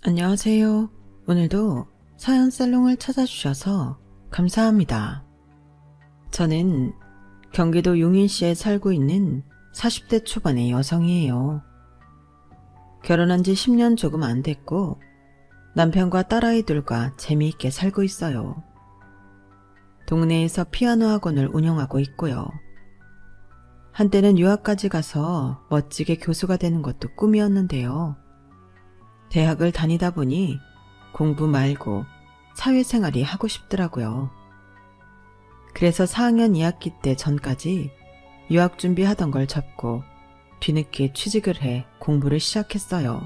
안녕하세요. 오늘도 사연 살롱을 찾아주셔서 감사합니다. 저는 경기도 용인시에 살고 있는 40대 초반의 여성이에요. 결혼한 지 10년 조금 안 됐고 남편과 딸아이들과 재미있게 살고 있어요. 동네에서 피아노 학원을 운영하고 있고요. 한때는 유학까지 가서 멋지게 교수가 되는 것도 꿈이었는데요. 대학을 다니다 보니 공부 말고 사회생활이 하고 싶더라고요. 그래서 4학년 2학기 때 전까지 유학 준비하던 걸 접고 뒤늦게 취직을 해 공부를 시작했어요.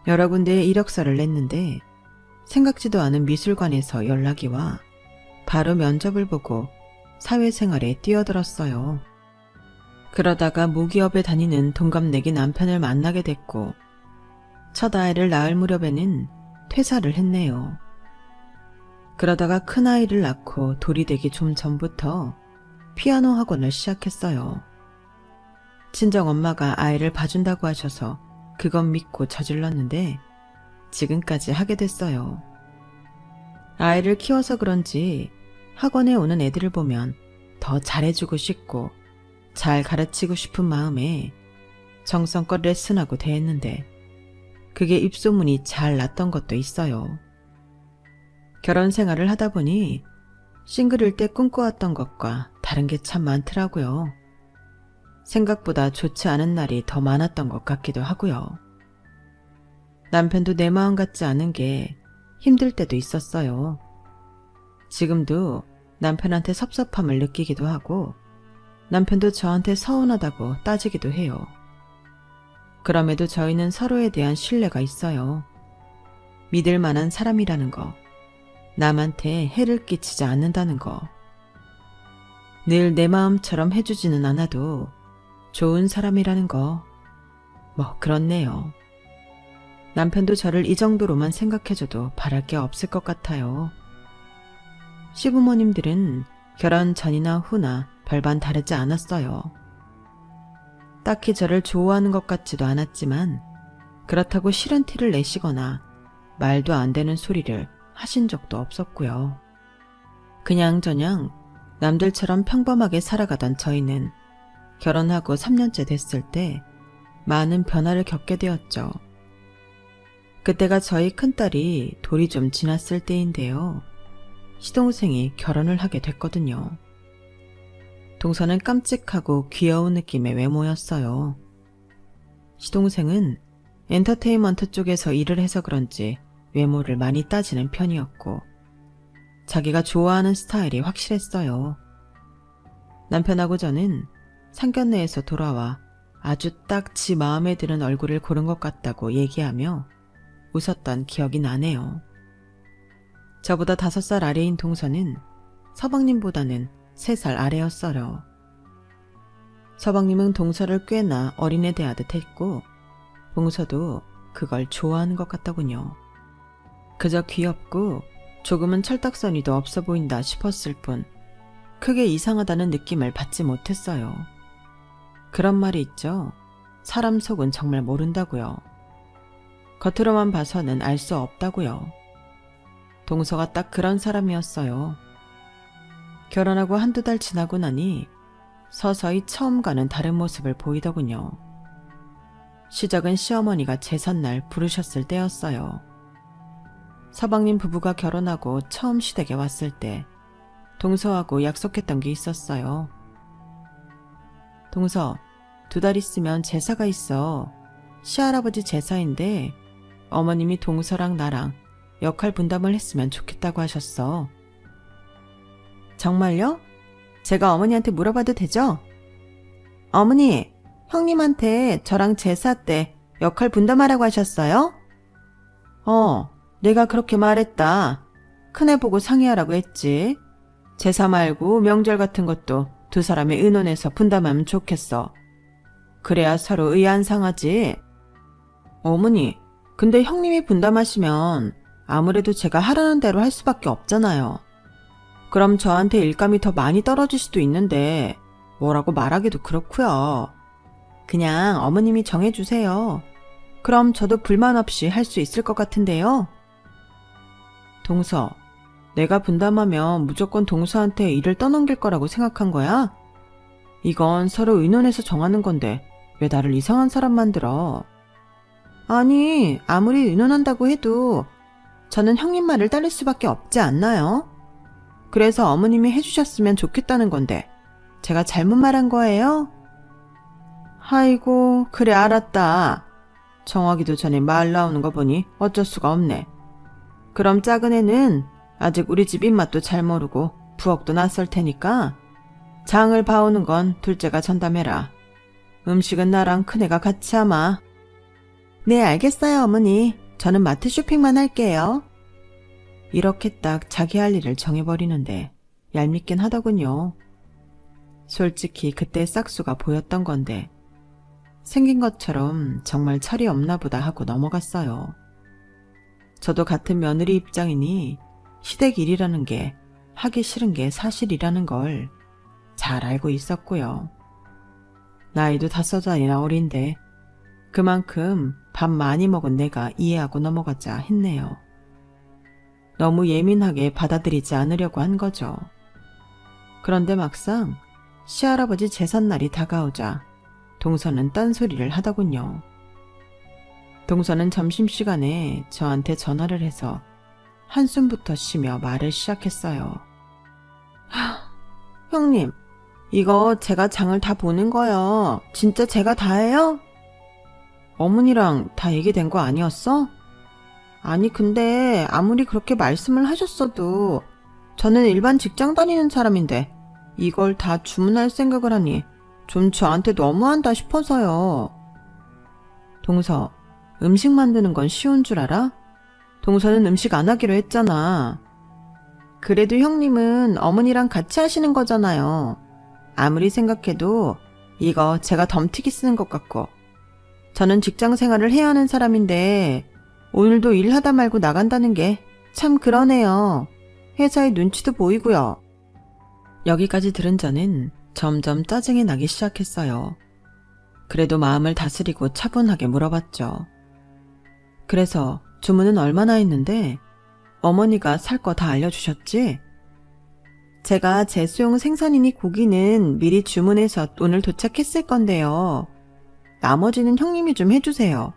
여러 군데에 이력서를 냈는데 생각지도 않은 미술관에서 연락이 와 바로 면접을 보고 사회생활에 뛰어들었어요. 그러다가 모기업에 다니는 동갑내기 남편을 만나게 됐고 첫 아이를 낳을 무렵에는 퇴사를 했네요. 그러다가 큰 아이를 낳고 돌이 되기 좀 전부터 피아노 학원을 시작했어요. 친정 엄마가 아이를 봐준다고 하셔서 그건 믿고 저질렀는데 지금까지 하게 됐어요. 아이를 키워서 그런지 학원에 오는 애들을 보면 더 잘해주고 싶고 잘 가르치고 싶은 마음에 정성껏 레슨하고 대했는데 그게 입소문이 잘 났던 것도 있어요. 결혼 생활을 하다 보니 싱글일 때 꿈꿔왔던 것과 다른 게 참 많더라고요. 생각보다 좋지 않은 날이 더 많았던 것 같기도 하고요. 남편도 내 마음 같지 않은 게 힘들 때도 있었어요. 지금도 남편한테 섭섭함을 느끼기도 하고 남편도 저한테 서운하다고 따지기도 해요. 그럼에도 저희는 서로에 대한 신뢰가 있어요. 믿을 만한 사람이라는 거, 남한테 해를 끼치지 않는다는 거. 늘 내 마음처럼 해주지는 않아도 좋은 사람이라는 거, 뭐 그렇네요. 남편도 저를 이 정도로만 생각해줘도 바랄 게 없을 것 같아요. 시부모님들은 결혼 전이나 후나 별반 다르지 않았어요. 딱히 저를 좋아하는 것 같지도 않았지만 그렇다고 싫은 티를 내시거나 말도 안 되는 소리를 하신 적도 없었고요. 그냥저냥 남들처럼 평범하게 살아가던 저희는 결혼하고 3년째 됐을 때 많은 변화를 겪게 되었죠. 그때가 저희 큰딸이 돌이 좀 지났을 때인데요. 시동생이 결혼을 하게 됐거든요. 동서는 깜찍하고 귀여운 느낌의 외모였어요. 시동생은 엔터테인먼트 쪽에서 일을 해서 그런지 외모를 많이 따지는 편이었고 자기가 좋아하는 스타일이 확실했어요. 남편하고 저는 상견례에서 돌아와 아주 딱 지 마음에 드는 얼굴을 고른 것 같다고 얘기하며 웃었던 기억이 나네요. 저보다 5살 아래인 동서는 서방님보다는 3살 아래였어요. 서방님은 동서를 꽤나 어린애 대하듯 했고 동서도 그걸 좋아하는 것 같더군요. 그저 귀엽고 조금은 철딱서니도 없어 보인다 싶었을 뿐 크게 이상하다는 느낌을 받지 못했어요. 그런 말이 있죠. 사람 속은 정말 모른다고요. 겉으로만 봐서는 알 수 없다고요. 동서가 딱 그런 사람이었어요. 결혼하고 1~2달 지나고 나니 서서히 처음과는 다른 모습을 보이더군요. 시작은 시어머니가 제삿날 부르셨을 때였어요. 서방님 부부가 결혼하고 처음 시댁에 왔을 때 동서하고 약속했던 게 있었어요. 동서, 2달 있으면 제사가 있어. 시할아버지 제사인데 어머님이 동서랑 나랑 역할 분담을 했으면 좋겠다고 하셨어. 정말요? 제가 어머니한테 물어봐도 되죠? 어머니, 형님한테 저랑 제사 때 역할 분담하라고 하셨어요? 내가 그렇게 말했다. 큰애 보고 상의하라고 했지. 제사 말고 명절 같은 것도 2사람이 의논해서 분담하면 좋겠어. 그래야 서로 의안상하지. 어머니, 근데 형님이 분담하시면 아무래도 제가 하라는 대로 할 수밖에 없잖아요. 그럼 저한테 일감이 더 많이 떨어질 수도 있는데 뭐라고 말하기도 그렇고요. 그냥 어머님이 정해주세요. 그럼 저도 불만 없이 할 수 있을 것 같은데요. 동서, 내가 분담하면 무조건 동서한테 일을 떠넘길 거라고 생각한 거야? 이건 서로 의논해서 정하는 건데 왜 나를 이상한 사람 만들어? 아니, 아무리 의논한다고 해도 저는 형님 말을 따를 수밖에 없지 않나요? 그래서 어머님이 해주셨으면 좋겠다는 건데 제가 잘못 말한 거예요? 아이고, 그래 알았다. 정하기도 전에 말 나오는 거 보니 어쩔 수가 없네. 그럼 작은 애는 아직 우리 집 입맛도 잘 모르고 부엌도 낯설 테니까 장을 봐오는 건 둘째가 전담해라. 음식은 나랑 큰애가 같이 하마. 네, 알겠어요, 어머니. 저는 마트 쇼핑만 할게요. 이렇게 딱 자기 할 일을 정해버리는데 얄밉긴 하더군요. 솔직히 그때 싹수가 보였던 건데 생긴 것처럼 정말 철이 없나 보다 하고 넘어갔어요. 저도 같은 며느리 입장이니 시댁 일이라는 게 하기 싫은 게 사실이라는 걸 잘 알고 있었고요. 나이도 5살이나 어린데 그만큼 밥 많이 먹은 내가 이해하고 넘어가자 했네요. 너무 예민하게 받아들이지 않으려고 한 거죠. 그런데 막상 시할아버지 제삿날이 다가오자 동서는 딴소리를 하더군요. 동서는 점심시간에 저한테 전화를 해서 한숨부터 쉬며 말을 시작했어요. 형님, 이거 제가 장을 다 보는 거요. 진짜 제가 다 해요? 어머니랑 다 얘기된 거 아니었어? 아니, 근데 아무리 그렇게 말씀을 하셨어도 저는 일반 직장 다니는 사람인데 이걸 다 주문할 생각을 하니 좀 저한테 너무한다 싶어서요. 동서, 음식 만드는 건 쉬운 줄 알아? 동서는 음식 안 하기로 했잖아. 그래도 형님은 어머니랑 같이 하시는 거잖아요. 아무리 생각해도 이거 제가 덤튀기 쓰는 것 같고 저는 직장 생활을 해야 하는 사람인데 오늘도 일하다 말고 나간다는 게 참 그러네요. 회사의 눈치도 보이고요. 여기까지 들은 저는 점점 짜증이 나기 시작했어요. 그래도 마음을 다스리고 차분하게 물어봤죠. 그래서 주문은 얼마나 했는데 어머니가 살 거 다 알려주셨지? 제가 제수용 생선이니 고기는 미리 주문해서 오늘 도착했을 건데요. 나머지는 형님이 좀 해주세요.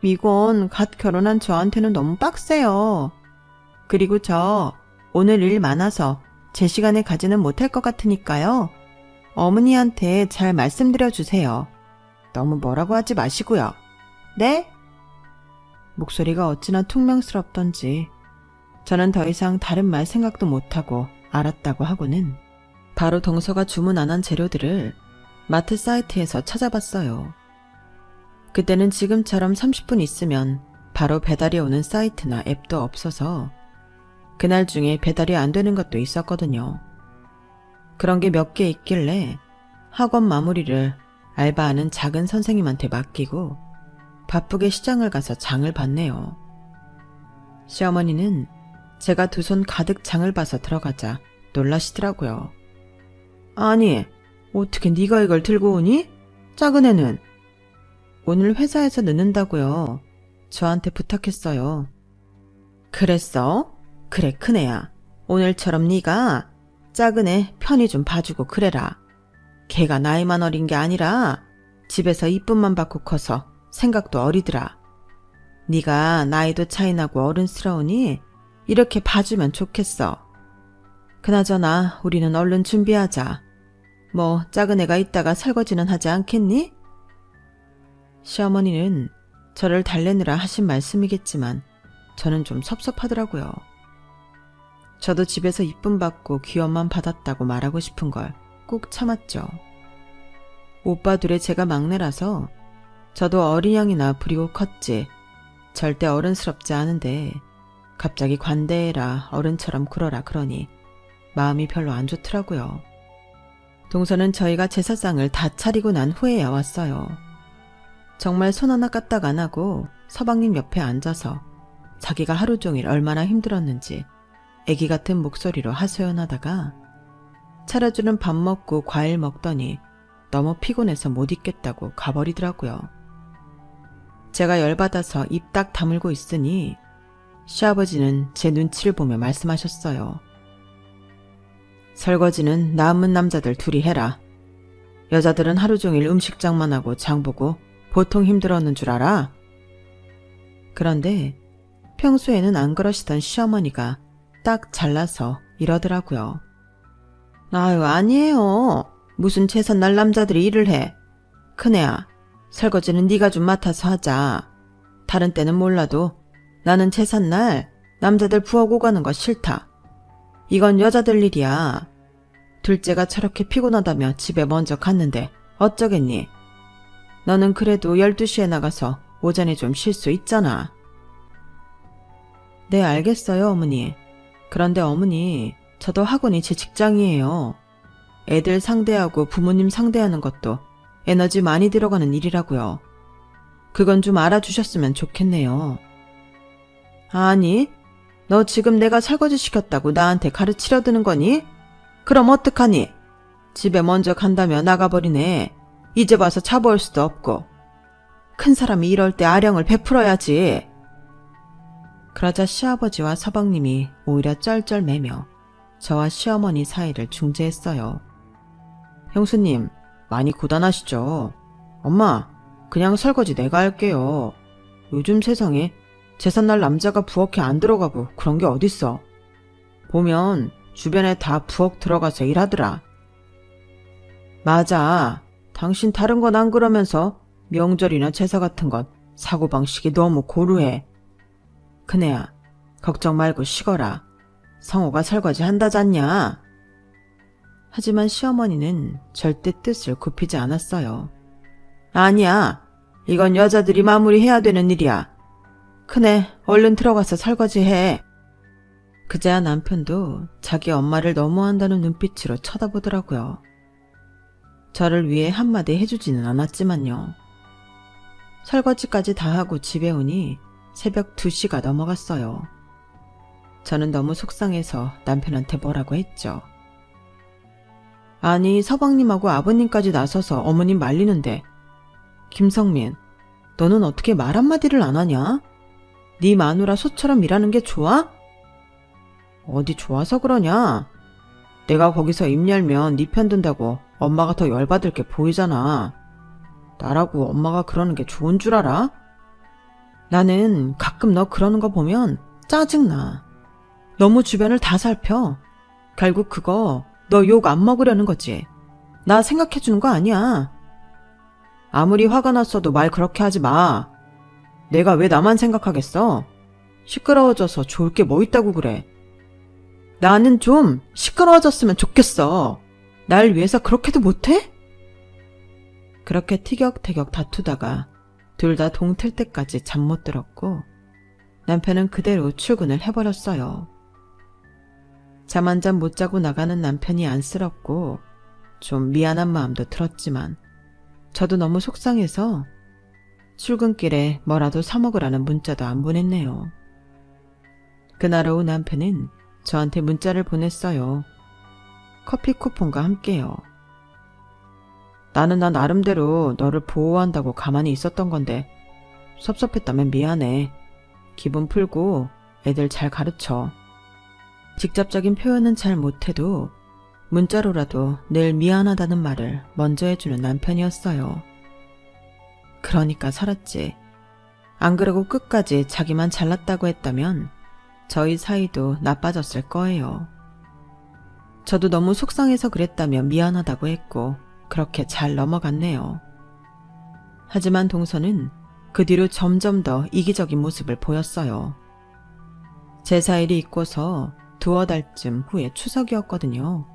이건 갓 결혼한 저한테는 너무 빡세요. 그리고 저 오늘 일 많아서 제 시간에 가지는 못할 것 같으니까요. 어머니한테 잘 말씀드려 주세요. 너무 뭐라고 하지 마시고요. 네? 목소리가 어찌나 퉁명스럽던지 저는 더 이상 다른 말 생각도 못하고 알았다고 하고는 바로 동서가 주문 안 한 재료들을 마트 사이트에서 찾아봤어요. 그때는 지금처럼 30분 있으면 바로 배달이 오는 사이트나 앱도 없어서 그날 중에 배달이 안 되는 것도 있었거든요. 그런 게 몇 개 있길래 학원 마무리를 알바하는 작은 선생님한테 맡기고 바쁘게 시장을 가서 장을 봤네요. 시어머니는 제가 두 손 가득 장을 봐서 들어가자 놀라시더라고요. 아니, 어떻게 네가 이걸 들고 오니? 작은 애는? 오늘 회사에서 늦는다고요. 저한테 부탁했어요. 그랬어? 그래, 큰애야. 오늘처럼 네가 작은 애 편히 좀 봐주고 그래라. 걔가 나이만 어린 게 아니라 집에서 이쁨만 받고 커서 생각도 어리더라. 네가 나이도 차이나고 어른스러우니 이렇게 봐주면 좋겠어. 그나저나 우리는 얼른 준비하자. 뭐 작은 애가 있다가 설거지는 하지 않겠니? 시어머니는 저를 달래느라 하신 말씀이겠지만 저는 좀 섭섭하더라고요. 저도 집에서 이쁨 받고 귀여움만 받았다고 말하고 싶은 걸 꾹 참았죠. 오빠 둘에 제가 막내라서 저도 어린 양이나 부리고 컸지 절대 어른스럽지 않은데 갑자기 관대해라 어른처럼 굴어라 그러니 마음이 별로 안 좋더라고요. 동서는 저희가 제사상을 다 차리고 난 후에야 왔어요. 정말 손 하나 까딱 안 하고 서방님 옆에 앉아서 자기가 하루 종일 얼마나 힘들었는지 애기 같은 목소리로 하소연하다가 차려주는 밥 먹고 과일 먹더니 너무 피곤해서 못 있겠다고 가버리더라고요. 제가 열받아서 입 딱 다물고 있으니 시아버지는 제 눈치를 보며 말씀하셨어요. 설거지는 남은 남자들 둘이 해라. 여자들은 하루 종일 음식장만 하고 장보고 보통 힘들었는 줄 알아? 그런데 평소에는 안 그러시던 시어머니가 딱 잘라서 이러더라고요. 아유, 아니에요. 무슨 제삿날 남자들이 일을 해. 큰애야, 설거지는 네가 좀 맡아서 하자. 다른 때는 몰라도 나는 제삿날 남자들 부엌 오가는 거 싫다. 이건 여자들 일이야. 둘째가 저렇게 피곤하다며 집에 먼저 갔는데 어쩌겠니? 너는 그래도 12시에 나가서 오전에 좀 쉴 수 있잖아. 네, 알겠어요, 어머니. 그런데 어머니, 저도 학원이 제 직장이에요. 애들 상대하고 부모님 상대하는 것도 에너지 많이 들어가는 일이라고요. 그건 좀 알아주셨으면 좋겠네요. 아니, 너 지금 내가 설거지 시켰다고 나한테 가르치려 드는 거니? 그럼 어떡하니? 집에 먼저 간다며 나가버리네. 이제 와서 차보할 수도 없고. 큰 사람이 이럴 때 아령을 베풀어야지. 그러자 시아버지와 서방님이 오히려 쩔쩔매며 저와 시어머니 사이를 중재했어요. 형수님, 많이 고단하시죠? 엄마, 그냥 설거지 내가 할게요. 요즘 세상에 제삿날 남자가 부엌에 안 들어가고 그런 게 어딨어. 보면 주변에 다 부엌 들어가서 일하더라. 맞아. 당신 다른 건 안 그러면서 명절이나 제사 같은 건 사고방식이 너무 고루해. 큰애야, 걱정 말고 쉬거라. 성호가 설거지 한다잖냐. 하지만 시어머니는 절대 뜻을 굽히지 않았어요. 아니야. 이건 여자들이 마무리해야 되는 일이야. 큰애, 얼른 들어가서 설거지해. 그제야 남편도 자기 엄마를 너무한다는 눈빛으로 쳐다보더라고요. 저를 위해 한마디 해주지는 않았지만요. 설거지까지 다 하고 집에 오니 새벽 2시가 넘어갔어요. 저는 너무 속상해서 남편한테 뭐라고 했죠. 아니, 서방님하고 아버님까지 나서서 어머님 말리는데 김성민, 너는 어떻게 말 한마디를 안 하냐? 네 마누라 소처럼 일하는 게 좋아? 어디 좋아서 그러냐? 내가 거기서 입 열면 네 편 든다고 엄마가 더 열받을 게 보이잖아. 나라고 엄마가 그러는 게 좋은 줄 알아? 나는 가끔 너 그러는 거 보면 짜증나. 너무 주변을 다 살펴. 결국 그거 너 욕 안 먹으려는 거지. 나 생각해주는 거 아니야. 아무리 화가 났어도 말 그렇게 하지 마. 내가 왜 나만 생각하겠어? 시끄러워져서 좋을 게 뭐 있다고 그래. 나는 좀 시끄러워졌으면 좋겠어. 날 위해서 그렇게도 못해? 그렇게 티격태격 다투다가 둘 다 동틀 때까지 잠 못 들었고 남편은 그대로 출근을 해버렸어요. 잠 한 잠 못 자고 나가는 남편이 안쓰럽고 좀 미안한 마음도 들었지만 저도 너무 속상해서 출근길에 뭐라도 사 먹으라는 문자도 안 보냈네요. 그날 오후 남편은 저한테 문자를 보냈어요. 커피 쿠폰과 함께요. 나는 나 나름대로 너를 보호한다고 가만히 있었던 건데 섭섭했다면 미안해. 기분 풀고 애들 잘 가르쳐. 직접적인 표현은 잘 못해도 문자로라도 늘 미안하다는 말을 먼저 해주는 남편이었어요. 그러니까 살았지. 안 그러고 끝까지 자기만 잘났다고 했다면 저희 사이도 나빠졌을 거예요. 저도 너무 속상해서 그랬다며 미안하다고 했고 그렇게 잘 넘어갔네요. 하지만 동서는 그 뒤로 점점 더 이기적인 모습을 보였어요. 제사일이 있고서 두어 달쯤 후에 추석이었거든요.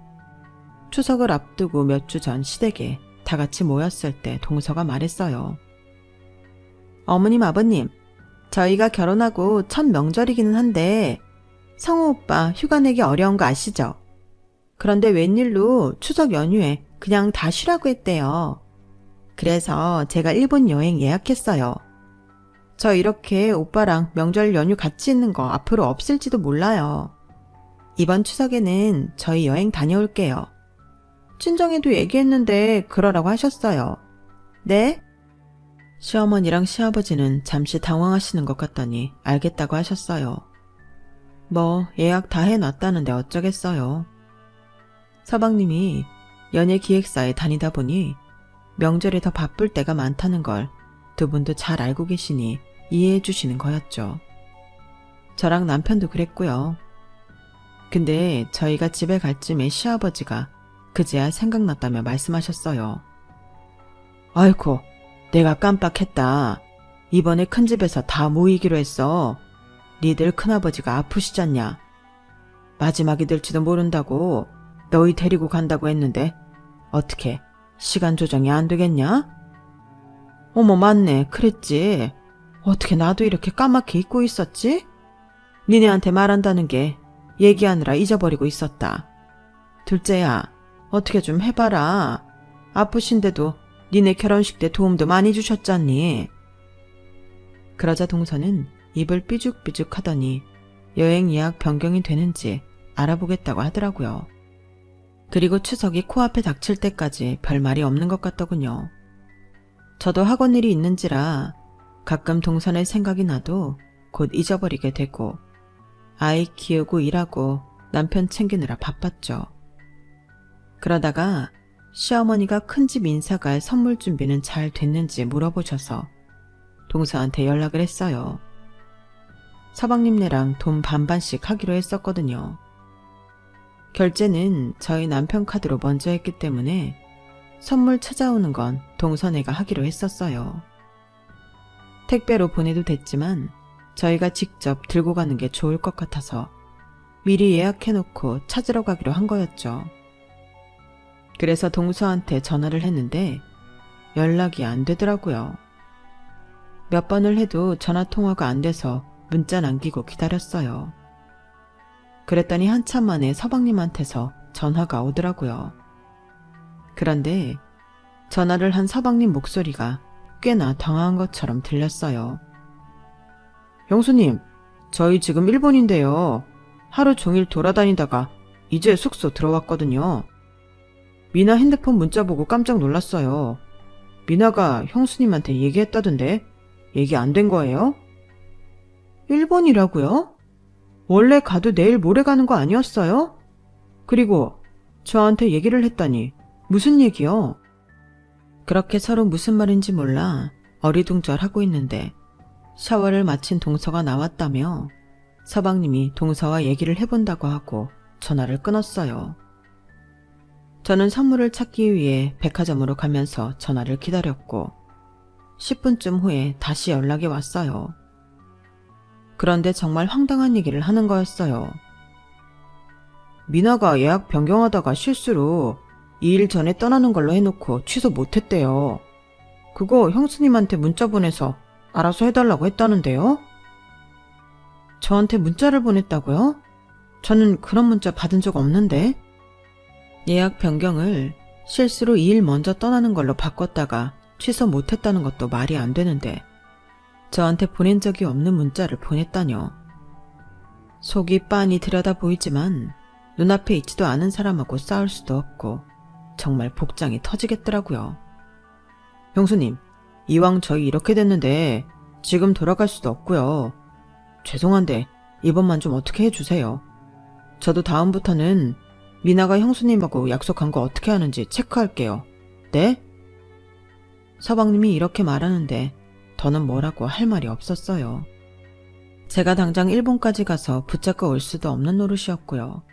추석을 앞두고 몇 주 전 시댁에 다 같이 모였을 때 동서가 말했어요. 어머님, 아버님, 저희가 결혼하고 첫 명절이기는 한데 성우 오빠 휴가 내기 어려운 거 아시죠? 그런데 웬일로 추석 연휴에 그냥 다 쉬라고 했대요. 그래서 제가 일본 여행 예약했어요. 저 이렇게 오빠랑 명절 연휴 같이 있는 거 앞으로 없을지도 몰라요. 이번 추석에는 저희 여행 다녀올게요. 친정에도 얘기했는데 그러라고 하셨어요. 네? 시어머니랑 시아버지는 잠시 당황하시는 것 같더니 알겠다고 하셨어요. 뭐 예약 다 해놨다는데 어쩌겠어요. 서방님이 연예기획사에 다니다 보니 명절이 더 바쁠 때가 많다는 걸 두 분도 잘 알고 계시니 이해해 주시는 거였죠. 저랑 남편도 그랬고요. 근데 저희가 집에 갈 쯤에 시아버지가 그제야 생각났다며 말씀하셨어요. 아이고, 내가 깜빡했다. 이번에 큰집에서 다 모이기로 했어. 니들 큰아버지가 아프시잖냐. 마지막이 될지도 모른다고 너희 데리고 간다고 했는데 어떻게 시간 조정이 안 되겠냐? 어머, 맞네. 그랬지. 어떻게 나도 이렇게 까맣게 잊고 있었지? 니네한테 말한다는 게 얘기하느라 잊어버리고 있었다. 둘째야, 어떻게 좀 해봐라. 아프신데도 니네 결혼식 때 도움도 많이 주셨잖니. 그러자 동서는 입을 삐죽삐죽 하더니 여행 예약 변경이 되는지 알아보겠다고 하더라고요. 그리고 추석이 코앞에 닥칠 때까지 별말이 없는 것 같더군요. 저도 학원 일이 있는지라 가끔 동선의 생각이 나도 곧 잊어버리게 되고 아이 키우고 일하고 남편 챙기느라 바빴죠. 그러다가 시어머니가 큰집 인사갈 선물 준비는 잘 됐는지 물어보셔서 동서한테 연락을 했어요. 서방님네랑 돈 반반씩 하기로 했었거든요. 결제는 저희 남편 카드로 먼저 했기 때문에 선물 찾아오는 건 동서네가 하기로 했었어요. 택배로 보내도 됐지만 저희가 직접 들고 가는 게 좋을 것 같아서 미리 예약해놓고 찾으러 가기로 한 거였죠. 그래서 동서한테 전화를 했는데 연락이 안 되더라고요. 몇 번을 해도 전화통화가 안 돼서 문자 남기고 기다렸어요. 그랬더니 한참 만에 서방님한테서 전화가 오더라고요. 그런데 전화를 한 서방님 목소리가 꽤나 당황한 것처럼 들렸어요. 형수님, 저희 지금 일본인데요. 하루 종일 돌아다니다가 이제 숙소 들어왔거든요. 미나 핸드폰 문자 보고 깜짝 놀랐어요. 미나가 형수님한테 얘기했다던데 얘기 안 된 거예요? 일본이라고요? 원래 가도 내일 모레 가는 거 아니었어요? 그리고 저한테 얘기를 했다니 무슨 얘기요? 그렇게 서로 무슨 말인지 몰라 어리둥절하고 있는데 샤워를 마친 동서가 나왔다며 서방님이 동서와 얘기를 해본다고 하고 전화를 끊었어요. 저는 선물을 찾기 위해 백화점으로 가면서 전화를 기다렸고 10분쯤 후에 다시 연락이 왔어요. 그런데 정말 황당한 얘기를 하는 거였어요. 미나가 예약 변경하다가 실수로 2일 전에 떠나는 걸로 해놓고 취소 못했대요. 그거 형수님한테 문자 보내서 알아서 해달라고 했다는데요? 저한테 문자를 보냈다고요? 저는 그런 문자 받은 적 없는데. 예약 변경을 실수로 2일 먼저 떠나는 걸로 바꿨다가 취소 못했다는 것도 말이 안 되는데 저한테 보낸 적이 없는 문자를 보냈다뇨. 속이 빤히 들여다 보이지만 눈앞에 있지도 않은 사람하고 싸울 수도 없고 정말 복장이 터지겠더라고요. 형수님, 이왕 저희 이렇게 됐는데 지금 돌아갈 수도 없고요. 죄송한데 이번만 좀 어떻게 해주세요. 저도 다음부터는 미나가 형수님하고 약속한 거 어떻게 하는지 체크할게요. 네? 서방님이 이렇게 말하는데 더는 뭐라고 할 말이 없었어요. 제가 당장 일본까지 가서 붙잡고 올 수도 없는 노릇이었고요.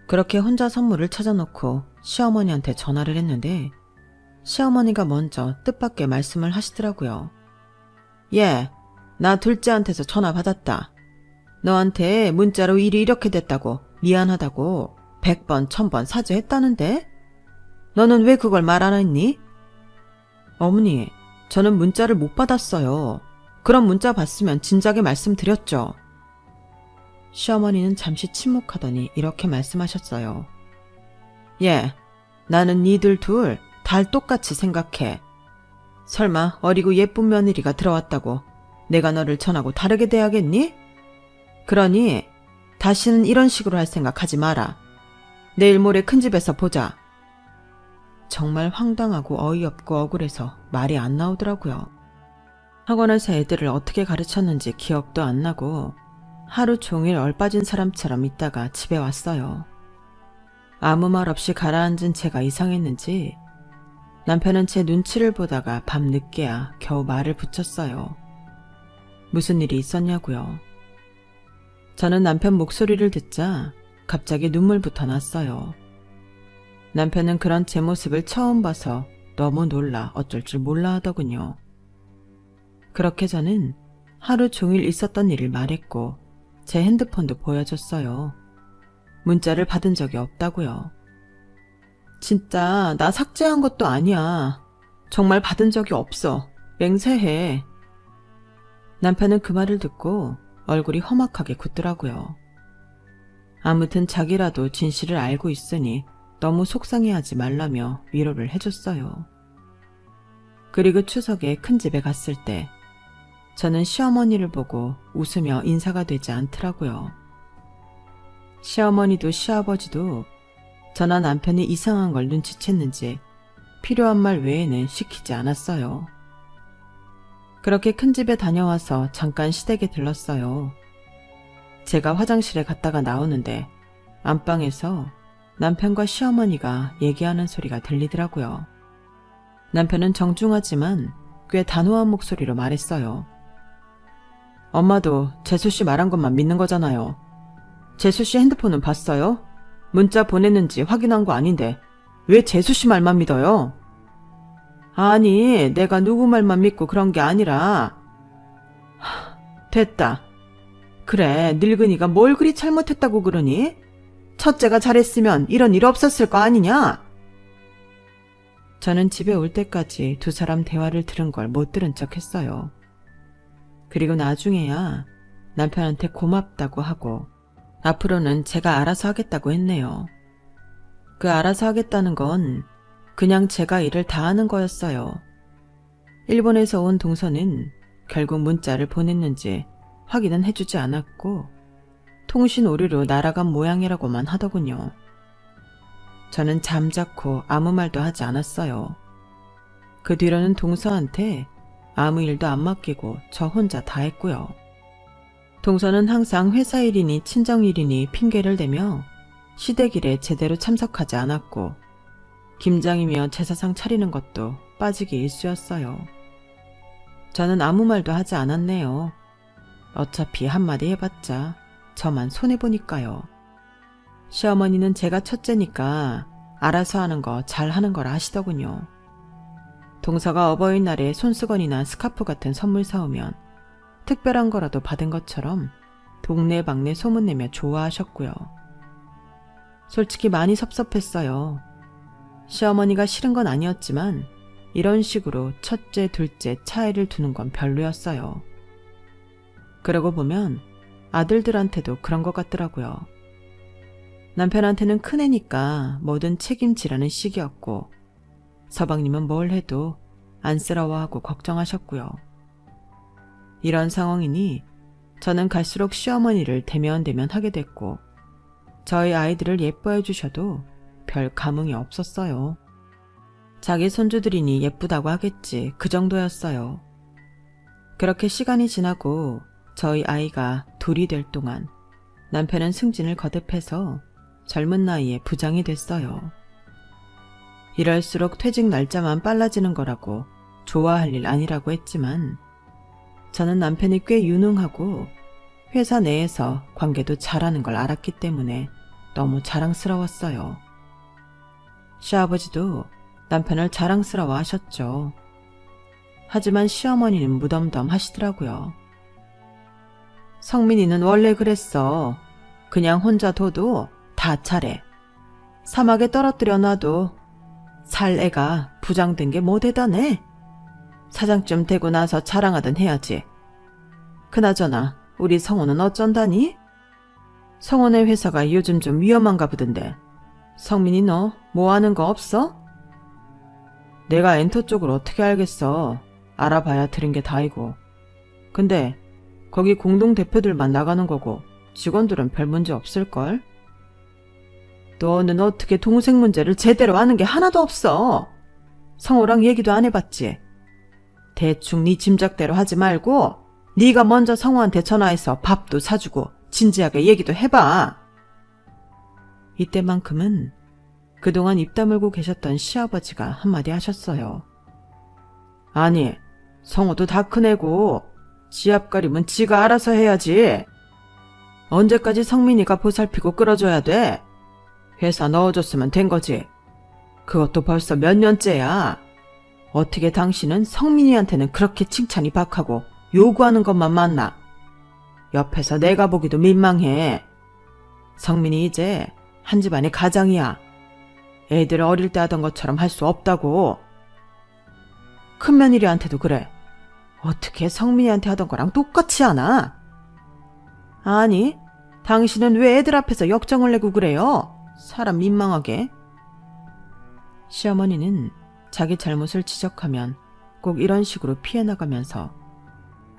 그렇게 혼자 선물을 찾아놓고 시어머니한테 전화를 했는데 시어머니가 먼저 뜻밖의 말씀을 하시더라고요. 예, 나 둘째한테서 전화 받았다. 너한테 문자로 일이 이렇게 됐다고 미안하다고 100번 1000번 사죄했다는데? 너는 왜 그걸 말 안 했니? 어머니, 저는 문자를 못 받았어요. 그런 문자 받으면 진작에 말씀드렸죠. 시어머니는 잠시 침묵하더니 이렇게 말씀하셨어요. 예, 나는 니들 둘 다 똑같이 생각해. 설마 어리고 예쁜 며느리가 들어왔다고 내가 너를 전하고 다르게 대하겠니? 그러니 다시는 이런 식으로 할 생각 하지 마라. 내일 모레 큰 집에서 보자. 정말 황당하고 어이없고 억울해서 말이 안 나오더라고요. 학원에서 애들을 어떻게 가르쳤는지 기억도 안 나고 하루 종일 얼빠진 사람처럼 있다가 집에 왔어요. 아무 말 없이 가라앉은 제가 이상했는지 남편은 제 눈치를 보다가 밤 늦게야 겨우 말을 붙였어요. 무슨 일이 있었냐고요. 저는 남편 목소리를 듣자 갑자기 눈물부터 났어요. 남편은 그런 제 모습을 처음 봐서 너무 놀라 어쩔 줄 몰라 하더군요. 그렇게 저는 하루 종일 있었던 일을 말했고 제 핸드폰도 보여줬어요. 문자를 받은 적이 없다고요. 진짜 나 삭제한 것도 아니야. 정말 받은 적이 없어. 맹세해. 남편은 그 말을 듣고 얼굴이 험악하게 굳더라고요. 아무튼 자기라도 진실을 알고 있으니 너무 속상해하지 말라며 위로를 해줬어요. 그리고 추석에 큰 집에 갔을 때 저는 시어머니를 보고 웃으며 인사가 되지 않더라고요. 시어머니도 시아버지도 저나 남편이 이상한 걸 눈치챘는지 필요한 말 외에는 시키지 않았어요. 그렇게 큰 집에 다녀와서 잠깐 시댁에 들렀어요. 제가 화장실에 갔다가 나오는데 안방에서 남편과 시어머니가 얘기하는 소리가 들리더라고요. 남편은 정중하지만 꽤 단호한 목소리로 말했어요. 엄마도 재수씨 말한 것만 믿는 거잖아요. 재수씨 핸드폰은 봤어요? 문자 보냈는지 확인한 거 아닌데 왜 재수씨 말만 믿어요? 아니, 내가 누구 말만 믿고 그런 게 아니라... 됐다. 그래, 늙은이가 뭘 그리 잘못했다고 그러니? 첫째가 잘했으면 이런 일 없었을 거 아니냐? 저는 집에 올 때까지 두 사람 대화를 들은 걸 못 들은 척 했어요. 그리고 나중에야 남편한테 고맙다고 하고 앞으로는 제가 알아서 하겠다고 했네요. 그 알아서 하겠다는 건 그냥 제가 일을 다 하는 거였어요. 일본에서 온 동서는 결국 문자를 보냈는지 확인은 해주지 않았고 통신 오류로 날아간 모양이라고만 하더군요. 저는 잠자코 아무 말도 하지 않았어요. 그 뒤로는 동서한테 아무 일도 안 맡기고 저 혼자 다 했고요. 동서는 항상 회사 일이니 친정 일이니 핑계를 대며 시댁일에 제대로 참석하지 않았고 김장이며 제사상 차리는 것도 빠지기 일쑤였어요. 저는 아무 말도 하지 않았네요. 어차피 한마디 해봤자 저만 손해보니까요. 시어머니는 제가 첫째니까 알아서 하는 거 잘하는 거라 하시더군요. 동서가 어버이날에 손수건이나 스카프 같은 선물 사오면 특별한 거라도 받은 것처럼 동네방네 소문내며 좋아하셨고요. 솔직히 많이 섭섭했어요. 시어머니가 싫은 건 아니었지만 이런 식으로 첫째, 둘째 차이를 두는 건 별로였어요. 그러고 보면 아들들한테도 그런 것 같더라고요. 남편한테는 큰애니까 뭐든 책임지라는 식이었고 서방님은 뭘 해도 안쓰러워하고 걱정하셨고요. 이런 상황이니 저는 갈수록 시어머니를 대면대면 하게 됐고 저희 아이들을 예뻐해 주셔도 별 감흥이 없었어요. 자기 손주들이니 예쁘다고 하겠지 그 정도였어요. 그렇게 시간이 지나고 저희 아이가 둘이 될 동안 남편은 승진을 거듭해서 젊은 나이에 부장이 됐어요. 이럴수록 퇴직 날짜만 빨라지는 거라고 좋아할 일 아니라고 했지만 저는 남편이 꽤 유능하고 회사 내에서 관계도 잘하는 걸 알았기 때문에 너무 자랑스러웠어요. 시아버지도 남편을 자랑스러워 하셨죠. 하지만 시어머니는 무덤덤 하시더라고요. 성민이는 원래 그랬어. 그냥 혼자 둬도 다 차례. 사막에 떨어뜨려 놔도 살 애가 부장된 게 뭐 대단해. 사장쯤 되고 나서 자랑하든 해야지. 그나저나 우리 성호는 어쩐다니? 성호네 회사가 요즘 좀 위험한가 보던데. 성민이 너 뭐 하는 거 없어? 내가 엔터 쪽을 어떻게 알겠어. 알아봐야 들은 게 다이고. 근데 거기 공동대표들만 나가는 거고 직원들은 별 문제 없을걸? 너는 어떻게 동생 문제를 제대로 아는 게 하나도 없어. 성호랑 얘기도 안 해봤지? 대충 네 짐작대로 하지 말고 네가 먼저 성우한테 전화해서 밥도 사주고 진지하게 얘기도 해봐. 이때만큼은 그동안 입 다물고 계셨던 시아버지가 한마디 하셨어요. 아니, 성우도 다 큰애고 지 앞가림은 지가 알아서 해야지. 언제까지 성민이가 보살피고 끌어줘야 돼? 회사 넣어줬으면 된 거지. 그것도 벌써 몇 년째야. 어떻게 당신은 성민이한테는 그렇게 칭찬이 박하고 요구하는 것만 맞나? 옆에서 내가 보기도 민망해. 성민이 이제 한 집안의 가장이야. 애들 어릴 때 하던 것처럼 할 수 없다고. 큰 며느리한테도 그래. 어떻게 성민이한테 하던 거랑 똑같이 하나? 아니, 당신은 왜 애들 앞에서 역정을 내고 그래요? 사람 민망하게. 시어머니는 자기 잘못을 지적하면 꼭 이런 식으로 피해 나가면서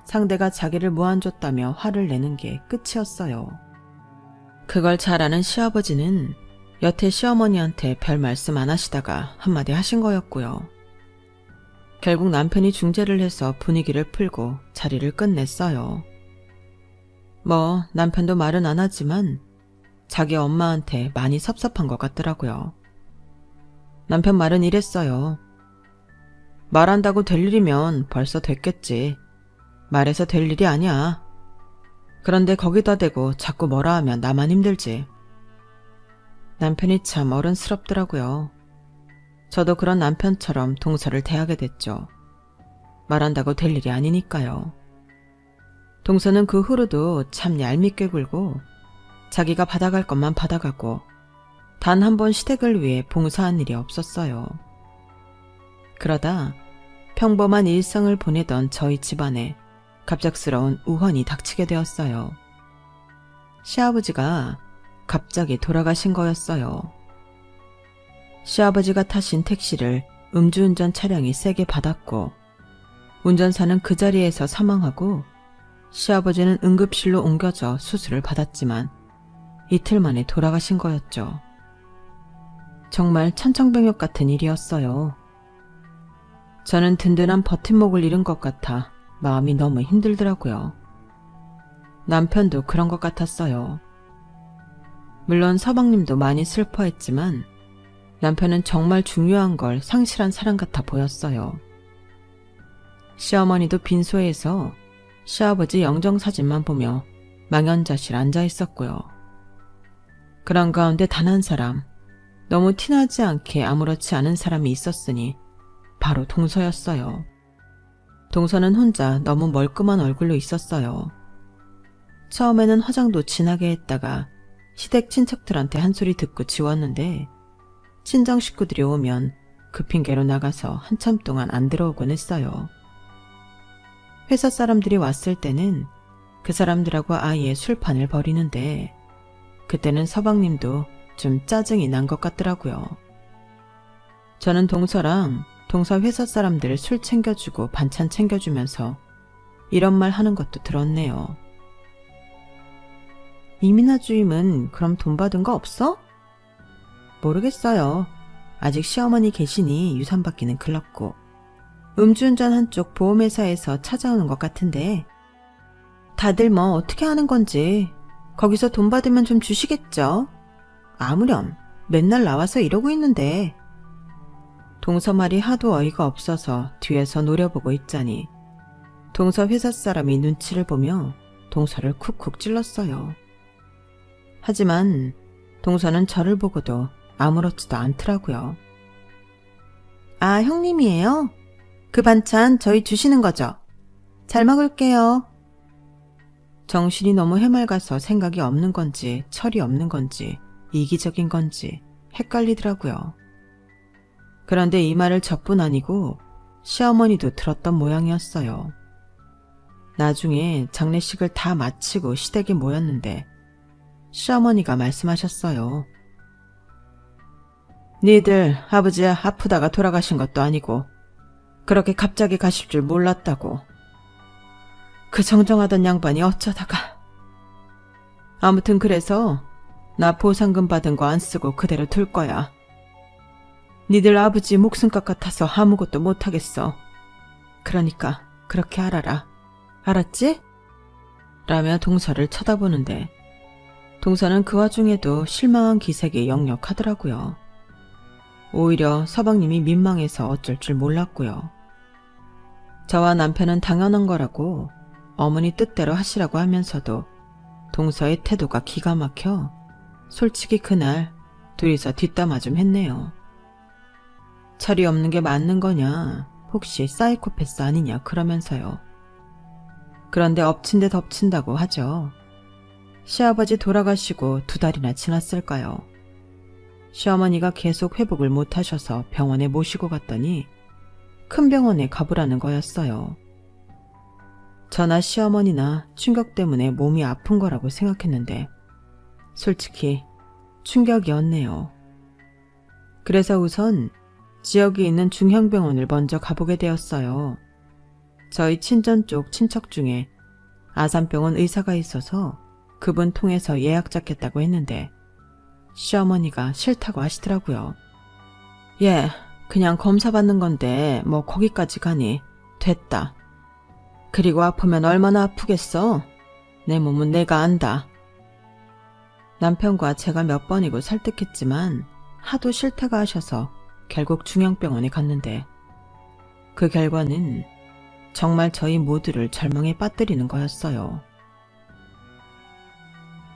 상대가 자기를 무안줬다며 화를 내는 게 끝이었어요. 그걸 잘 아는 시아버지는 여태 시어머니한테 별 말씀 안 하시다가 한마디 하신 거였고요. 결국 남편이 중재를 해서 분위기를 풀고 자리를 끝냈어요. 뭐 남편도 말은 안 하지만 자기 엄마한테 많이 섭섭한 것 같더라고요. 남편 말은 이랬어요. 말한다고 될 일이면 벌써 됐겠지. 말해서 될 일이 아니야. 그런데 거기다 대고 자꾸 뭐라 하면 나만 힘들지. 남편이 참 어른스럽더라고요. 저도 그런 남편처럼 동서를 대하게 됐죠. 말한다고 될 일이 아니니까요. 동서는 그 후로도 참 얄밉게 굴고 자기가 받아갈 것만 받아가고 단 한 번 시댁을 위해 봉사한 일이 없었어요. 그러다 평범한 일상을 보내던 저희 집안에 갑작스러운 우환이 닥치게 되었어요. 시아버지가 갑자기 돌아가신 거였어요. 시아버지가 타신 택시를 음주운전 차량이 세게 받았고 운전사는 그 자리에서 사망하고 시아버지는 응급실로 옮겨져 수술을 받았지만 이틀 만에 돌아가신 거였죠. 정말 천청병역 같은 일이었어요. 저는 든든한 버팀목을 잃은 것 같아 마음이 너무 힘들더라고요. 남편도 그런 것 같았어요. 물론 서방님도 많이 슬퍼했지만 남편은 정말 중요한 걸 상실한 사람 같아 보였어요. 시어머니도 빈소에서 시아버지 영정사진만 보며 망연자실 앉아 있었고요. 그런 가운데 단 한 사람, 너무 티나지 않게 아무렇지 않은 사람이 있었으니 바로 동서였어요. 동서는 혼자 너무 멀끔한 얼굴로 있었어요. 처음에는 화장도 진하게 했다가 시댁 친척들한테 한 소리 듣고 지웠는데 친정 식구들이 오면 그 핑계로 나가서 한참 동안 안 들어오곤 했어요. 회사 사람들이 왔을 때는 그 사람들하고 아예 술판을 벌이는데 그때는 서방님도 좀 짜증이 난 것 같더라고요. 저는 동서랑 동서 회사 사람들 술 챙겨주고 반찬 챙겨주면서 이런 말 하는 것도 들었네요. 이민아 주임은 그럼 돈 받은 거 없어? 모르겠어요. 아직 시어머니 계시니 유산받기는 글렀고 음주운전 한쪽 보험회사에서 찾아오는 것 같은데 다들 뭐 어떻게 하는 건지 거기서 돈 받으면 좀 주시겠죠? 아무렴 맨날 나와서 이러고 있는데. 동서 말이 하도 어이가 없어서 뒤에서 노려보고 있자니 동서 회사 사람이 눈치를 보며 동서를 쿡쿡 찔렀어요. 하지만 동서는 저를 보고도 아무렇지도 않더라고요. 아, 형님이에요? 그 반찬 저희 주시는 거죠? 잘 먹을게요. 정신이 너무 해맑아서 생각이 없는 건지 철이 없는 건지 이기적인 건지 헷갈리더라고요. 그런데 이 말을 저뿐 아니고 시어머니도 들었던 모양이었어요. 나중에 장례식을 다 마치고 시댁에 모였는데 시어머니가 말씀하셨어요. 니들 아버지 아프다가 돌아가신 것도 아니고 그렇게 갑자기 가실 줄 몰랐다고. 그 정정하던 양반이 어쩌다가. 아무튼 그래서 나 보상금 받은 거 안 쓰고 그대로 둘 거야. 니들 아버지 목숨값 같아서 아무것도 못하겠어. 그러니까 그렇게 알아라. 알았지? 라며 동서를 쳐다보는데 동서는 그 와중에도 실망한 기색이 역력하더라고요. 오히려 서방님이 민망해서 어쩔 줄 몰랐고요. 저와 남편은 당연한 거라고 어머니 뜻대로 하시라고 하면서도 동서의 태도가 기가 막혀 솔직히 그날 둘이서 뒷담화 좀 했네요. 철이 없는 게 맞는 거냐, 혹시 사이코패스 아니냐 그러면서요. 그런데 엎친 데 덮친다고 하죠. 시아버지 돌아가시고 2달이나 지났을까요. 시어머니가 계속 회복을 못하셔서 병원에 모시고 갔더니 큰 병원에 가보라는 거였어요. 저나 시어머니나 충격 때문에 몸이 아픈 거라고 생각했는데 솔직히 충격이었네요. 그래서 우선 지역에 있는 중형병원을 먼저 가보게 되었어요. 저희 친전 쪽 친척 중에 아산병원 의사가 있어서 그분 통해서 예약 잡겠다고 했는데 시어머니가 싫다고 하시더라고요. 예, 그냥 검사 받는 건데 뭐 거기까지 가니 됐다. 그리고 아프면 얼마나 아프겠어? 내 몸은 내가 안다. 남편과 제가 몇 번이고 설득했지만 하도 싫다고 하셔서 결국 중형병원에 갔는데 그 결과는 정말 저희 모두를 절망에 빠뜨리는 거였어요.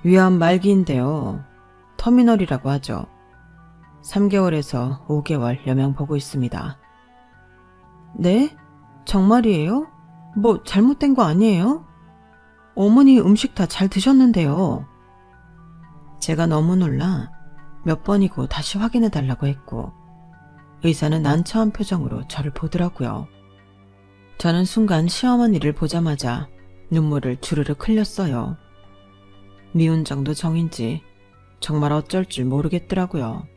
위암 말기인데요. 터미널이라고 하죠. 3개월에서 5개월 여명 보고 있습니다. 네? 정말이에요? 뭐 잘못된 거 아니에요? 어머니 음식 다 잘 드셨는데요. 제가 너무 놀라 몇 번이고 다시 확인해 달라고 했고 의사는 난처한 표정으로 저를 보더라고요. 저는 순간 시어머니를 보자마자 눈물을 주르륵 흘렸어요. 미운 정도 정인지 정말 어쩔 줄 모르겠더라고요.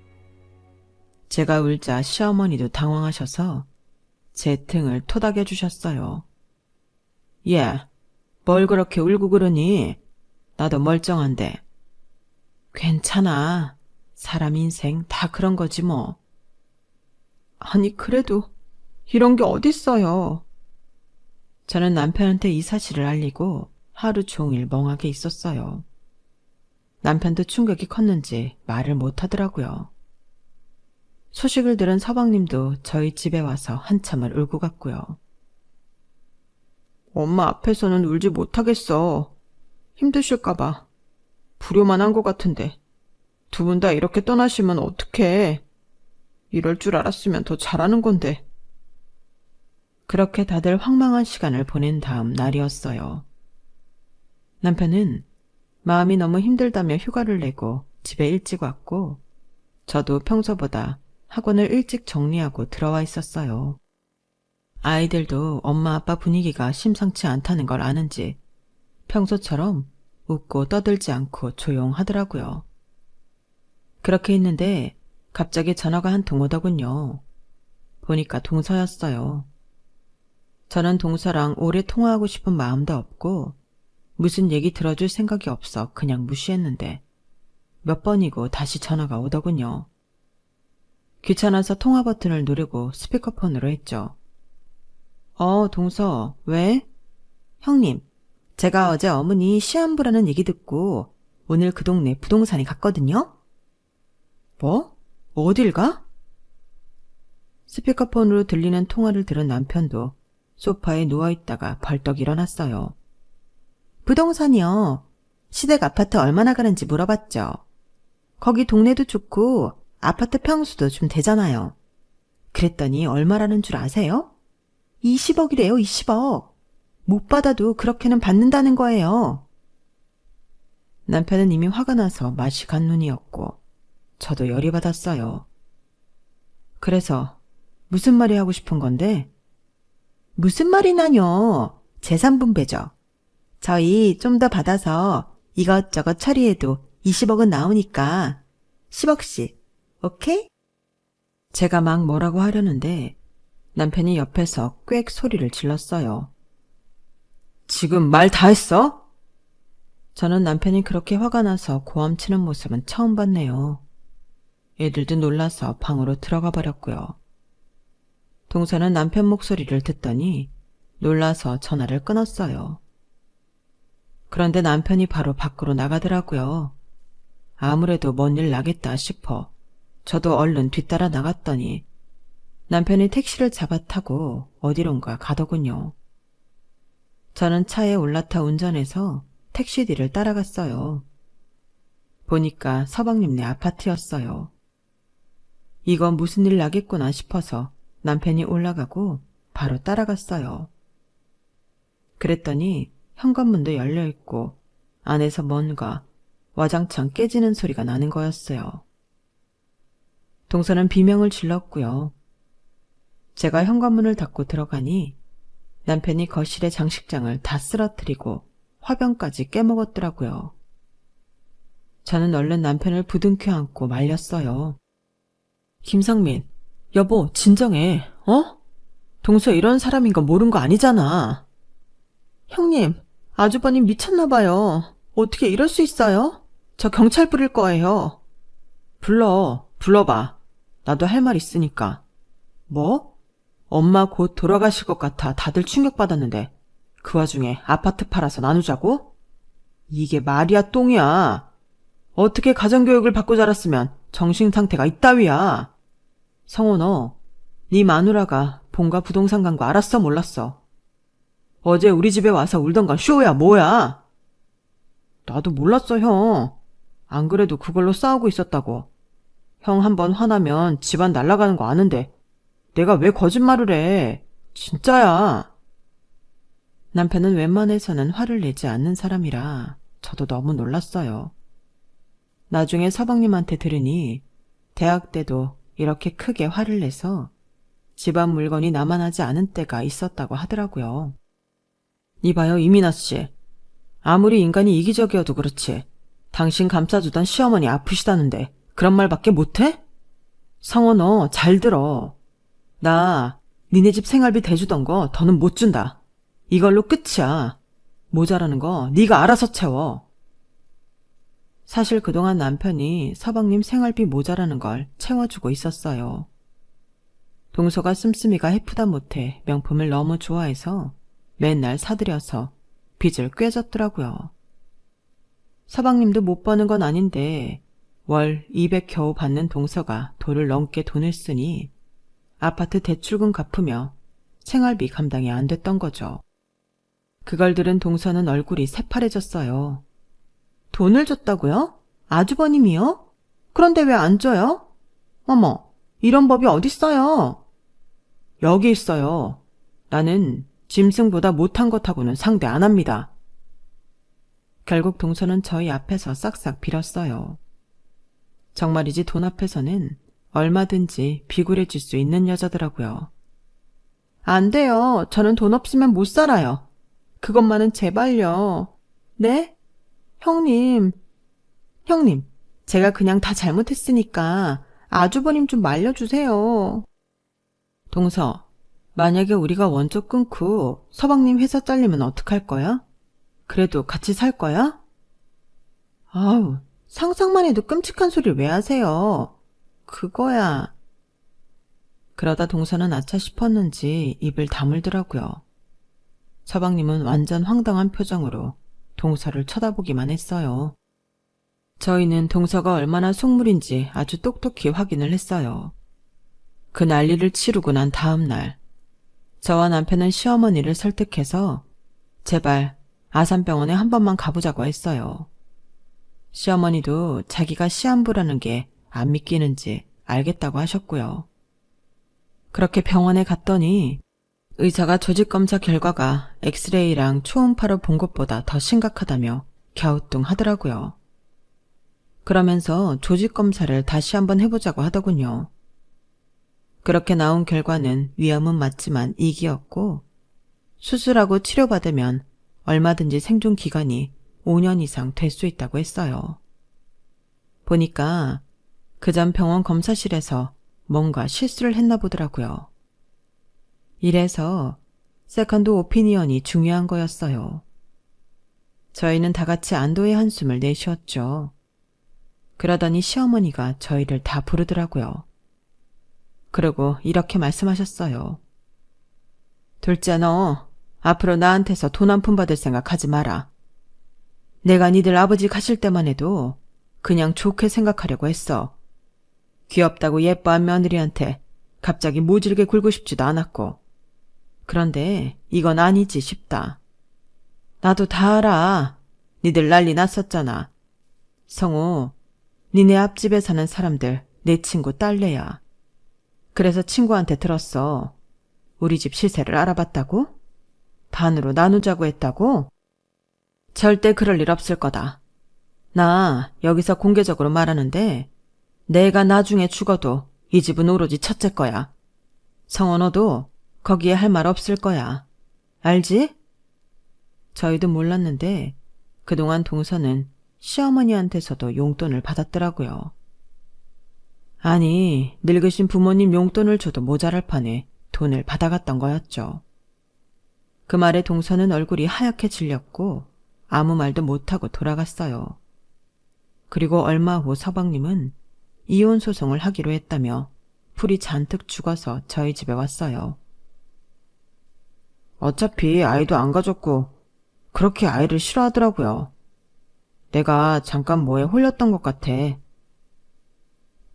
제가 울자 시어머니도 당황하셔서 제 등을 토닥여 주셨어요. 예, 뭘 그렇게 울고 그러니? 나도 멀쩡한데. 괜찮아. 사람 인생 다 그런 거지 뭐. 아니 그래도 이런 게 어딨어요. 저는 남편한테 이 사실을 알리고 하루 종일 멍하게 있었어요. 남편도 충격이 컸는지 말을 못하더라고요. 소식을 들은 서방님도 저희 집에 와서 한참을 울고 갔고요. 엄마 앞에서는 울지 못하겠어. 힘드실까봐. 불효만 한 것 같은데. 2분 다 이렇게 떠나시면 어떡해. 이럴 줄 알았으면 더 잘하는 건데. 그렇게 다들 황망한 시간을 보낸 다음 날이었어요. 남편은 마음이 너무 힘들다며 휴가를 내고 집에 일찍 왔고 저도 평소보다 학원을 일찍 정리하고 들어와 있었어요. 아이들도 엄마 아빠 분위기가 심상치 않다는 걸 아는지 평소처럼 웃고 떠들지 않고 조용하더라고요. 그렇게 있는데 갑자기 전화가 한 통 오더군요. 보니까 동서였어요. 저는 동서랑 오래 통화하고 싶은 마음도 없고 무슨 얘기 들어줄 생각이 없어 그냥 무시했는데 몇 번이고 다시 전화가 오더군요. 귀찮아서 통화 버튼을 누르고 스피커폰으로 했죠. 동서, 왜? 형님, 제가 어제 어머니 시험 보라는 얘기 듣고 오늘 그 동네 부동산에 갔거든요? 뭐? 어딜 가? 스피커폰으로 들리는 통화를 들은 남편도 소파에 누워있다가 벌떡 일어났어요. 부동산이요. 시댁 아파트 얼마나 가는지 물어봤죠. 거기 동네도 좋고 아파트 평수도 좀 되잖아요. 그랬더니 얼마라는 줄 아세요? 20억이래요, 20억. 못 받아도 그렇게는 받는다는 거예요. 남편은 이미 화가 나서 맛이 간 눈이었고 저도 열이 받았어요. 그래서 무슨 말이 하고 싶은 건데? 무슨 말이나뇨. 재산분배죠. 저희 좀 더 받아서 이것저것 처리해도 20억은 나오니까 10억씩. 오케이? 제가 막 뭐라고 하려는데 남편이 옆에서 꽥 소리를 질렀어요. 지금 말 다 했어? 저는 남편이 그렇게 화가 나서 고함치는 모습은 처음 봤네요. 애들도 놀라서 방으로 들어가 버렸고요. 동서는 남편 목소리를 듣더니 놀라서 전화를 끊었어요. 그런데 남편이 바로 밖으로 나가더라고요. 아무래도 뭔 일 나겠다 싶어 저도 얼른 뒤따라 나갔더니 남편이 택시를 잡아 타고 어디론가 가더군요. 저는 차에 올라타 운전해서 택시 뒤를 따라갔어요. 보니까 서방님네 아파트였어요. 이거 무슨 일 나겠구나 싶어서 남편이 올라가고 바로 따라갔어요. 그랬더니 현관문도 열려있고 안에서 뭔가 와장창 깨지는 소리가 나는 거였어요. 동서는 비명을 질렀고요. 제가 현관문을 닫고 들어가니 남편이 거실의 장식장을 다 쓰러뜨리고 화병까지 깨먹었더라고요. 저는 얼른 남편을 부둥켜 안고 말렸어요. 김상민, 여보 진정해, 어? 동서 이런 사람인 거 모른 거 아니잖아. 형님, 아주버님 미쳤나봐요. 어떻게 이럴 수 있어요? 저 경찰 부를 거예요. 불러봐. 나도 할 말 있으니까. 뭐? 엄마 곧 돌아가실 것 같아 다들 충격받았는데 그 와중에 아파트 팔아서 나누자고? 이게 말이야 똥이야. 어떻게 가정교육을 받고 자랐으면 정신상태가 이따위야. 성원아, 네 마누라가 본가 부동산 간 거 알았어 몰랐어? 어제 우리 집에 와서 울던 건 쇼야 뭐야? 나도 몰랐어 형. 안 그래도 그걸로 싸우고 있었다고. 형 한번 화나면 집안 날아가는 거 아는데 내가 왜 거짓말을 해. 진짜야. 남편은 웬만해서는 화를 내지 않는 사람이라 저도 너무 놀랐어요. 나중에 서방님한테 들으니 대학 때도 이렇게 크게 화를 내서 집안 물건이 남아나지 않은 때가 있었다고 하더라고요. 이봐요 이민아 씨. 아무리 인간이 이기적이어도 그렇지 당신 감싸주던 시어머니 아프시다는데 그런 말밖에 못해? 성원 너 잘 들어. 나 니네 집 생활비 대주던 거 더는 못 준다. 이걸로 끝이야. 모자라는 거 네가 알아서 채워. 사실 그동안 남편이 서방님 생활비 모자라는 걸 채워주고 있었어요. 동서가 씀씀이가 해프다 못해 명품을 너무 좋아해서 맨날 사들여서 빚을 꿰졌더라고요. 서방님도 못 버는 건 아닌데 월 200 겨우 받는 동서가 돌을 넘게 돈을 쓰니 아파트 대출금 갚으며 생활비 감당이 안 됐던 거죠. 그걸 들은 동서는 얼굴이 새파래졌어요. 돈을 줬다고요? 아주버님이요? 그런데 왜 안 줘요? 어머, 이런 법이 어딨어요? 여기 있어요. 나는 짐승보다 못한 것하고는 상대 안 합니다. 결국 동서는 저희 앞에서 싹싹 빌었어요. 정말이지 돈 앞에서는 얼마든지 비굴해질 수 있는 여자더라고요. 안 돼요. 저는 돈 없으면 못 살아요. 그것만은 제발요. 네? 형님, 제가 그냥 다 잘못했으니까 아주버님 좀 말려주세요. 동서, 만약에 우리가 원조 끊고 서방님 회사 잘리면 어떡할 거야? 그래도 같이 살 거야? 아우, 상상만 해도 끔찍한 소리를 왜 하세요? 그거야. 그러다 동서는 아차 싶었는지 입을 다물더라고요. 서방님은 완전 황당한 표정으로 동서를 쳐다보기만 했어요. 저희는 동서가 얼마나 속물인지 아주 똑똑히 확인을 했어요. 그 난리를 치르고 난 다음 날, 저와 남편은 시어머니를 설득해서 제발 아산병원에 한 번만 가보자고 했어요. 시어머니도 자기가 시한부라는 게 안 믿기는지 알겠다고 하셨고요. 그렇게 병원에 갔더니 의사가 조직검사 결과가 엑스레이랑 초음파로 본 것보다 더 심각하다며 갸우뚱하더라고요. 그러면서 조직검사를 다시 한번 해보자고 하더군요. 그렇게 나온 결과는 위험은 맞지만 2기였고 수술하고 치료받으면 얼마든지 생존 기간이 5년 이상 될 수 있다고 했어요. 보니까 그전 병원 검사실에서 뭔가 실수를 했나 보더라고요. 이래서 세컨드 오피니언이 중요한 거였어요. 저희는 다 같이 안도의 한숨을 내쉬었죠. 그러더니 시어머니가 저희를 다 부르더라고요. 그리고 이렇게 말씀하셨어요. 둘째 너 앞으로 나한테서 돈 한 푼 받을 생각 하지 마라. 내가 니들 아버지 가실 때만 해도 그냥 좋게 생각하려고 했어. 귀엽다고 예뻐한 며느리한테 갑자기 모질게 굴고 싶지도 않았고. 그런데 이건 아니지 싶다. 나도 다 알아. 니들 난리 났었잖아. 성우, 니네 앞집에 사는 사람들 내 친구 딸내야. 그래서 친구한테 들었어. 우리 집 시세를 알아봤다고? 반으로 나누자고 했다고? 절대 그럴 일 없을 거다. 나 여기서 공개적으로 말하는데 내가 나중에 죽어도 이 집은 오로지 첫째 거야. 성원 너도 거기에 할 말 없을 거야. 알지? 저희도 몰랐는데 그동안 동서는 시어머니한테서도 용돈을 받았더라고요. 아니, 늙으신 부모님 용돈을 줘도 모자랄 판에 돈을 받아갔던 거였죠. 그 말에 동서는 얼굴이 하얗게 질렸고 아무 말도 못하고 돌아갔어요. 그리고 얼마 후 서방님은 이혼 소송을 하기로 했다며 풀이 잔뜩 죽어서 저희 집에 왔어요. 어차피 아이도 안 가졌고 그렇게 아이를 싫어하더라고요. 내가 잠깐 뭐에 홀렸던 것 같아.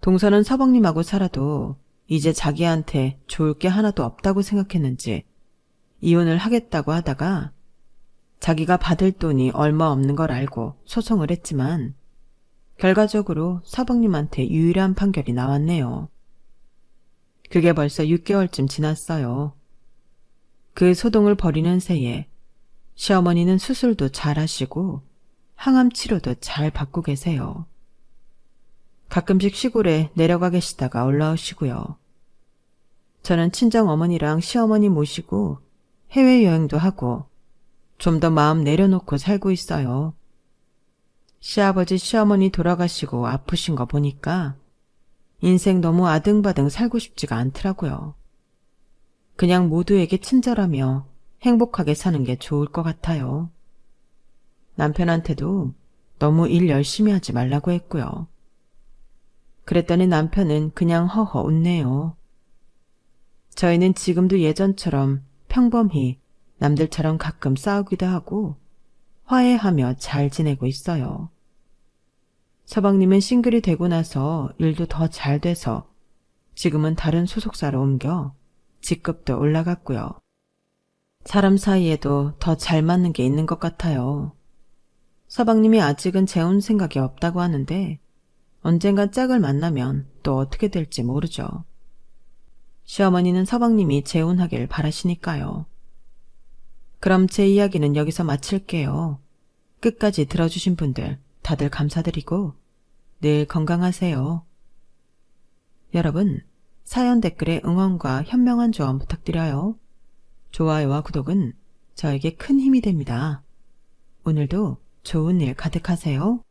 동서는 서방님하고 살아도 이제 자기한테 좋을 게 하나도 없다고 생각했는지 이혼을 하겠다고 하다가 자기가 받을 돈이 얼마 없는 걸 알고 소송을 했지만 결과적으로 서방님한테 유일한 판결이 나왔네요. 그게 벌써 6개월쯤 지났어요. 그 소동을 벌이는 새에 시어머니는 수술도 잘 하시고 항암 치료도 잘 받고 계세요. 가끔씩 시골에 내려가 계시다가 올라오시고요. 저는 친정어머니랑 시어머니 모시고 해외여행도 하고 좀 더 마음 내려놓고 살고 있어요. 시아버지 시어머니 돌아가시고 아프신 거 보니까 인생 너무 아등바등 살고 싶지가 않더라고요. 그냥 모두에게 친절하며 행복하게 사는 게 좋을 것 같아요. 남편한테도 너무 일 열심히 하지 말라고 했고요. 그랬더니 남편은 그냥 허허 웃네요. 저희는 지금도 예전처럼 평범히 남들처럼 가끔 싸우기도 하고 화해하며 잘 지내고 있어요. 서방님은 싱글이 되고 나서 일도 더 잘 돼서 지금은 다른 소속사로 옮겨 직급도 올라갔고요. 사람 사이에도 더 잘 맞는 게 있는 것 같아요. 서방님이 아직은 재혼 생각이 없다고 하는데 언젠간 짝을 만나면 또 어떻게 될지 모르죠. 시어머니는 서방님이 재혼하길 바라시니까요. 그럼 제 이야기는 여기서 마칠게요. 끝까지 들어주신 분들 다들 감사드리고 늘 건강하세요. 여러분, 사연 댓글에 응원과 현명한 조언 부탁드려요. 좋아요와 구독은 저에게 큰 힘이 됩니다. 오늘도 좋은 일 가득하세요.